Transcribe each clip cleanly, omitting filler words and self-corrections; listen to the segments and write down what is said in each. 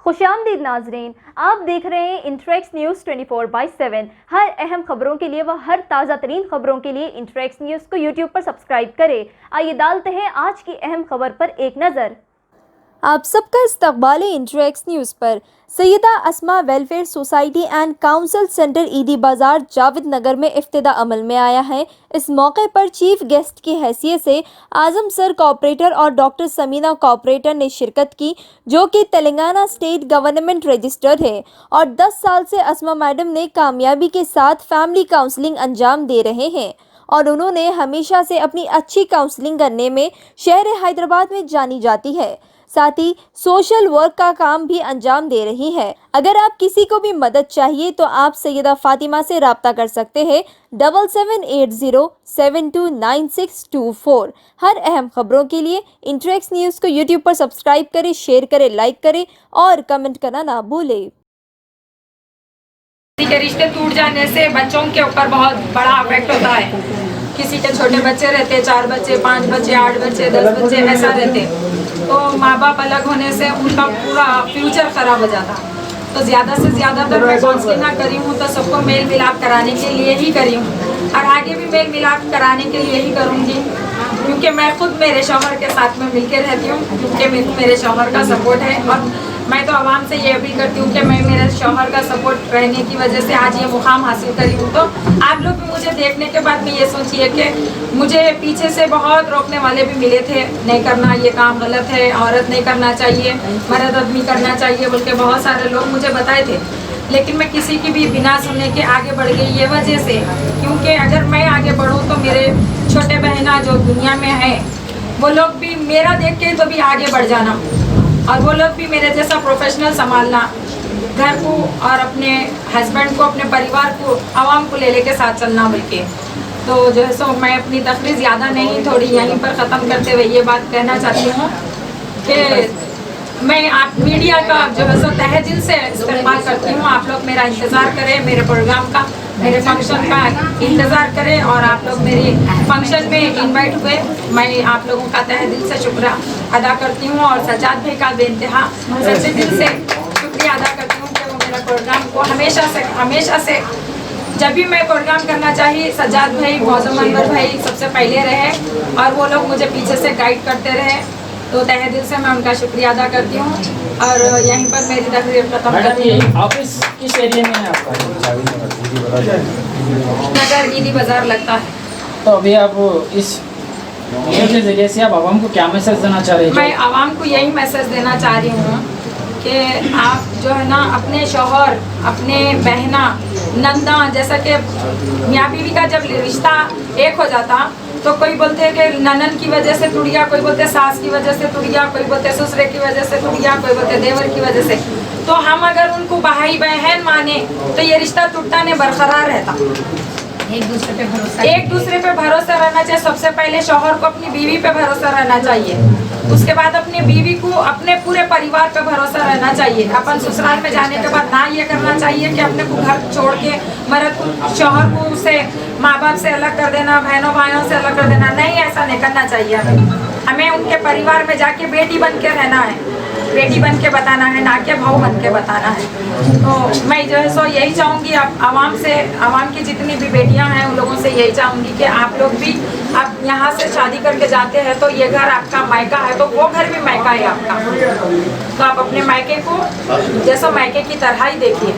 खुशामदीद नाजरीन, आप देख रहे हैं इंटरेक्स न्यूज़ 24/7। हर अहम खबरों के लिए व हर ताज़ा तरीन खबरों के लिए इंटरेक्स न्यूज़ को यूट्यूब पर सब्सक्राइब करें। आइए डालते हैं आज की अहम खबर पर एक नज़र। आप सबका इस्तकबाल है इंटरेक्स न्यूज़ पर। Syeda Asma welfare society and council centre ईदी बाज़ार जावेद नगर में इफ्तिदा अमल में आया है। इस मौके पर चीफ गेस्ट की हैसियत से आजम सर कॉर्पोरेटर और डॉक्टर समीना कॉर्पोरेटर ने शिरकत की, जो कि तेलंगाना स्टेट गवर्नमेंट रजिस्टर्ड है और 10 साल से अस्मा मैडम ने कामयाबी के साथ फैमिली काउंसलिंग अंजाम दे रहे हैं और उन्होंने हमेशा से अपनी अच्छी काउंसलिंग करने में शहर हैदराबाद में जानी जाती है। साथ ही सोशल वर्क का काम भी अंजाम दे रही है। अगर आप किसी को भी मदद चाहिए तो आप सैयदा फातिमा से रब्ता कर सकते हैं 7780729624। हर अहम खबरों के लिए इंटरेक्स न्यूज़ को यूट्यूब पर सब्सक्राइब करें, शेयर करें, लाइक करें और कमेंट करना ना भूलें। किसी के रिश्ते टूट जाने से बच्चों के ऊपर बहुत बड़ा इफेक्ट होता है। किसी के छोटे बच्चे रहते, 4 बच्चे, 5 बच्चे, 8 बच्चे, 10 बच्चे ऐसा रहते, तो माँ बाप अलग होने से उनका पूरा फ्यूचर खराब हो जाता। तो ज़्यादा से ज़्यादा तो मैं काउंसलिंग करी हूँ तो सबको मेल मिलाप कराने के लिए ही करी हूँ और आगे भी मेल मिलाप कराने के लिए ही करूँगी, क्योंकि मैं खुद मेरे शौहर के साथ में मिलकर रहती हूँ, क्योंकि मेरे शौहर का सपोर्ट है। और मैं तो आवाम से ये अपील करती हूँ कि मैं मेरे शौहर का सपोर्ट रहने की वजह से आज ये मुकाम हासिल करी हूँ। तो आप लोग भी मुझे देखने के बाद में ये सोचिए कि मुझे पीछे से बहुत रोकने वाले भी मिले थे, नहीं करना, ये काम गलत है, औरत नहीं करना चाहिए, मर्द आदमी करना चाहिए बोल के बहुत सारे लोग मुझे बताए थे। लेकिन मैं किसी की भी बिना सुनने के आगे बढ़ गई ये वजह से, क्योंकि अगर मैं आगे बढ़ूँ तो मेरे छोटे बहना जो दुनिया में है वो लोग भी मेरा देख के तो भी आगे बढ़ जाना और वो लोग भी मेरे जैसा प्रोफेशनल संभालना, घर को और अपने हस्बैंड को, अपने परिवार को, आवाम को ले लेके साथ चलना बोल के। तो जो है सो मैं अपनी तकरीर ज़्यादा नहीं, थोड़ी यहीं पर ख़त्म करते हुए ये बात कहना चाहती हूँ कि मैं आप मीडिया का जो है सो तहे दिल से इस्तेमाल करती हूँ। आप लोग मेरा इंतज़ार करें, मेरे प्रोग्राम का, मेरे फंक्शन का इंतज़ार करें और आप लोग मेरी फंक्शन में इनवाइट हुए। मैं आप लोगों का तहे दिल से शुक्रिया अदा करती हूँ और सजाद भाई का बेइंतहा सच्चे दिल से शुक्रिया अदा करती हूँ कि वो मेरा प्रोग्राम को हमेशा से जब भी मैं प्रोग्राम करना चाहिए सजाद भाई, मौजम अनवर भाई सबसे पहले रहे और वो लोग मुझे पीछे से गाइड करते रहे। तो तहे दिल से मैं उनका शुक्रिया अदा करती हूँ और यहीं पर मेरी तकरीर खत्म करती हूँ। ऑफिस किस एरिया में है आपका? नगर ईदी बाजार लगता है। तो अभी आप इस वीडियो के जरिए से आप आवाम को क्या मैसेज देना चाह रहे हैं? मैं आवाम को यही मैसेज देना चाह रही हूँ कि आप जो है ना अपने शौहर, अपने बहना, नंदा, जैसा कि मियाँ बीवी का जब रिश्ता एक हो जाता तो कोई बोलते हैं कि ननन की वजह से टूट गया, कोई बोलते सास की वजह से टूट गया, कोई बोलते ससुरे की वजह से टूट गया, कोई बोलते देवर की वजह से। तो हम अगर उनको भाई बहन माने तो ये रिश्ता टूटता नहीं, बरकरार रहता। एक दूसरे पे भरोसा रहना चाहिए। सबसे पहले शौहर को अपनी बीवी पे भरोसा रहना चाहिए, उसके बाद अपनी बीवी को अपने पूरे परिवार पे भरोसा रहना चाहिए। अपन ससुराल में जाने के बाद ना ये करना चाहिए कि अपने को घर छोड़ के मर्द को, शौहर को उसे माँ बाप से अलग कर देना, बहनों भाइयों से अलग कर देना। नहीं, ऐसा नहीं करना चाहिए। हमें उनके परिवार में जाके बेटी बन के रहना है, बेटी बन के बताना है, ना कि भाव बन के बताना है। तो मैं जो है सो यही चाहूँगी आवाम की जितनी भी बेटियां हैं उन लोगों से यही चाहूँगी कि आप लोग भी, आप यहाँ से शादी करके जाते हैं तो ये घर आपका मायका है, तो वो घर भी मायका है आपका। तो आप अपने मायके को जैसा मायके की तरह ही देखिए।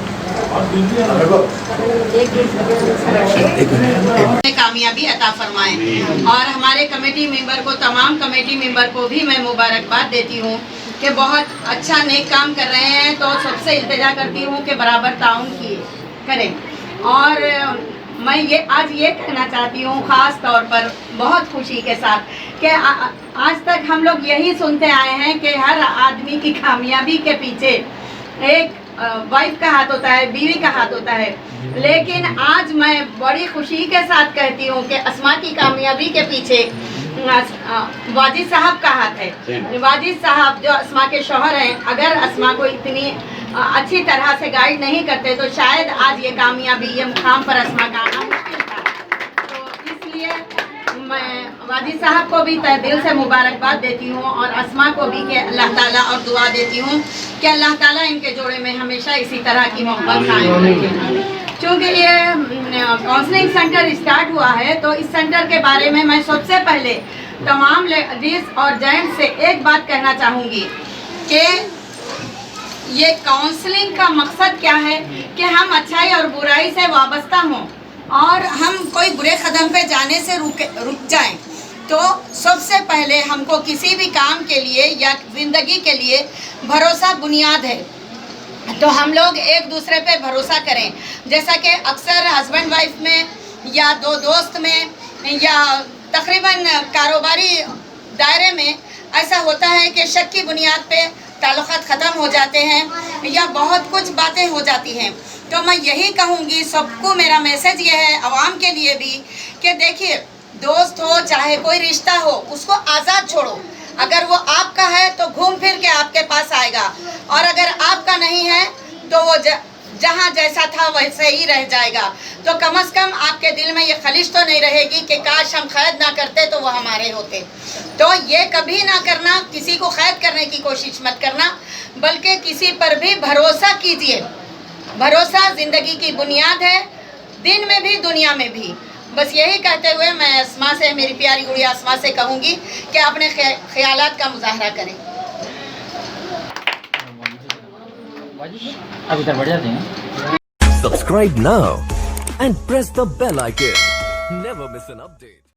कामयाबी अता फरमाएं और हमारे कमेटी मेंबर को, तमाम कमेटी मेंबर को भी मैं मुबारकबाद देती हूँ कि बहुत अच्छा नेक काम कर रहे हैं। तो सबसे इल्तिजा करती हूँ कि बराबर ताउन करें। और मैं आज ये कहना चाहती हूँ ख़ास तौर पर बहुत खुशी के साथ कि आज तक हम लोग यही सुनते आए हैं कि हर आदमी की कामयाबी के पीछे एक वाइफ का हाथ होता है, बीवी का हाथ होता है। लेकिन आज मैं बड़ी खुशी के साथ कहती हूँ कि अस्मा की कामयाबी के पीछे वाजिद साहब का हाथ है। वाजिद साहब जो अस्मा के शौहर हैं, अगर अस्मा को इतनी अच्छी तरह से गाइड नहीं करते तो शायद आज ये कामयाबी, ये मुकाम पर अस्मा का आना मुश्किल था। तो इसलिए मैं वाजिद साहब को भी तहे दिल से मुबारकबाद देती हूँ और अस्मा को भी कि अल्लाह ताला और दुआ देती हूँ कि अल्लाह ताला इनके जोड़े में हमेशा इसी तरह की मोहब्बत कायम रखे। क्योंकि ये काउंसलिंग सेंटर स्टार्ट हुआ है तो इस सेंटर के बारे में मैं सबसे पहले तमाम लेडीज और जेंट्स से एक बात कहना चाहूँगी कि ये काउंसलिंग का मकसद क्या है कि हम अच्छाई और बुराई से वाबस्ता हों और हम कोई बुरे कदम पे जाने से रुक जाएं। तो सबसे पहले हमको किसी भी काम के लिए या ज़िंदगी के लिए भरोसा बुनियाद है, तो हम लोग एक दूसरे पे भरोसा करें। जैसा कि अक्सर हस्बैंड वाइफ में या दो दोस्त में या तकरीबन कारोबारी दायरे में ऐसा होता है कि शक की बुनियाद पे ताल्लुकात ख़त्म हो जाते हैं या बहुत कुछ बातें हो जाती हैं। तो मैं यही कहूँगी, सबको मेरा मैसेज ये है, आवाम के लिए भी, कि देखिए दोस्त हो चाहे कोई रिश्ता हो उसको आज़ाद छोड़ो। अगर वो आपका है तो घूम फिर के आपके पास आएगा और अगर आपका नहीं है तो वो जहाँ जैसा था वैसे ही रह जाएगा। तो कम से कम आपके दिल में ये खलिश तो नहीं रहेगी कि काश हम कैद ना करते तो वो हमारे होते। तो ये कभी ना करना, किसी को कैद करने की कोशिश मत करना, बल्कि किसी पर भी भरोसा कीजिए। भरोसा ज़िंदगी की बुनियाद है, दिन में भी दुनिया में भी। बस यही कहते हुए मैं अस्मा से, मेरी प्यारी गुड़िया अस्मा से कहूँगी कि अपने ख्यालात का मुजाहरा करें। अब इधर बढ़ जाते हैं। Subscribe now and press the bell icon. Never miss an update.